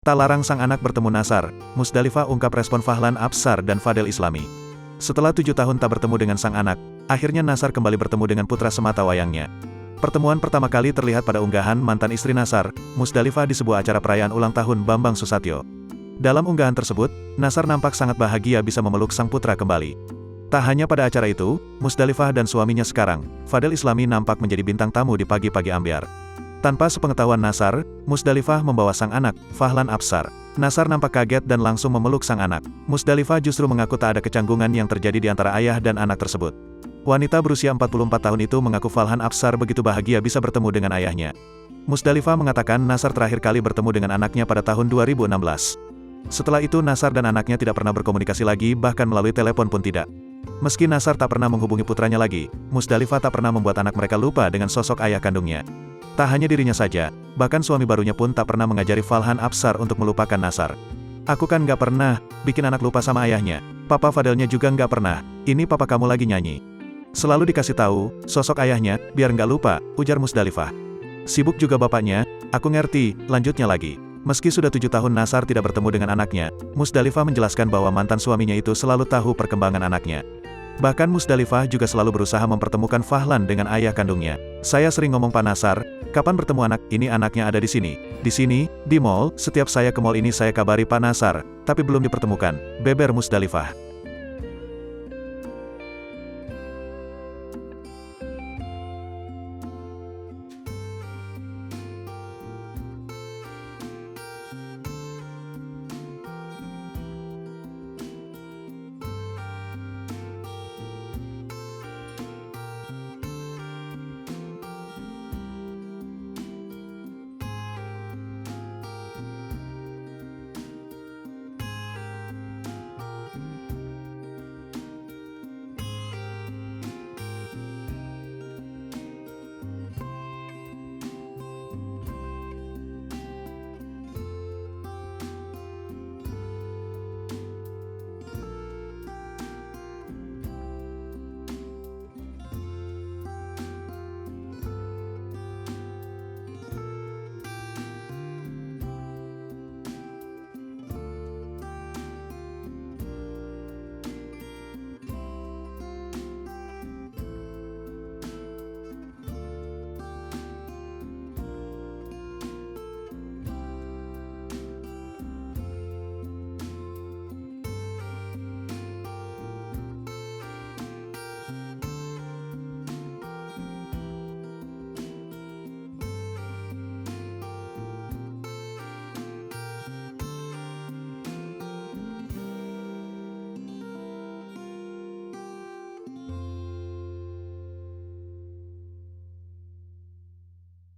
Tak larang sang anak bertemu Nasar, Musdalifah, ungkap respon Fahlan Absar dan Fadel Islami. Setelah 7 tahun tak bertemu dengan sang anak, akhirnya Nasar kembali bertemu dengan putra semata wayangnya. Pertemuan pertama kali terlihat pada unggahan mantan istri Nasar, Musdalifah, di sebuah acara perayaan ulang tahun Bambang Susatyo. Dalam unggahan tersebut, Nasar nampak sangat bahagia bisa memeluk sang putra kembali. Tak hanya pada acara itu, Musdalifah dan suaminya sekarang, Fadel Islami, nampak menjadi bintang tamu di pagi-pagi ambyar. Tanpa sepengetahuan Nasar, Musdalifah membawa sang anak, Fahlan Absar. Nasar nampak kaget dan langsung memeluk sang anak. Musdalifah justru mengaku tak ada kecanggungan yang terjadi di antara ayah dan anak tersebut. Wanita berusia 44 tahun itu mengaku Fahlan Absar begitu bahagia bisa bertemu dengan ayahnya. Musdalifah mengatakan Nasar terakhir kali bertemu dengan anaknya pada tahun 2016. Setelah itu Nasar dan anaknya tidak pernah berkomunikasi lagi, bahkan melalui telepon pun tidak. Meski Nasar tak pernah menghubungi putranya lagi, Musdalifah tak pernah membuat anak mereka lupa dengan sosok ayah kandungnya. Tak hanya dirinya saja, bahkan suami barunya pun tak pernah mengajari Fahlan Absar untuk melupakan Nasar. "Aku kan nggak pernah bikin anak lupa sama ayahnya. Papa Fadelnya juga nggak pernah. Ini papa kamu lagi nyanyi. Selalu dikasih tahu, sosok ayahnya, biar nggak lupa," ujar Musdalifah. "Sibuk juga bapaknya, aku ngerti," lanjutnya lagi. Meski sudah 7 tahun Nasar tidak bertemu dengan anaknya, Musdalifah menjelaskan bahwa mantan suaminya itu selalu tahu perkembangan anaknya. Bahkan Musdalifah juga selalu berusaha mempertemukan Fahlan dengan ayah kandungnya. "Saya sering ngomong Pak Nasar, kapan bertemu anak, ini anaknya ada di sini, di mall, setiap saya ke mall ini saya kabari Pak Nasar, tapi belum dipertemukan," beber Musdalifah.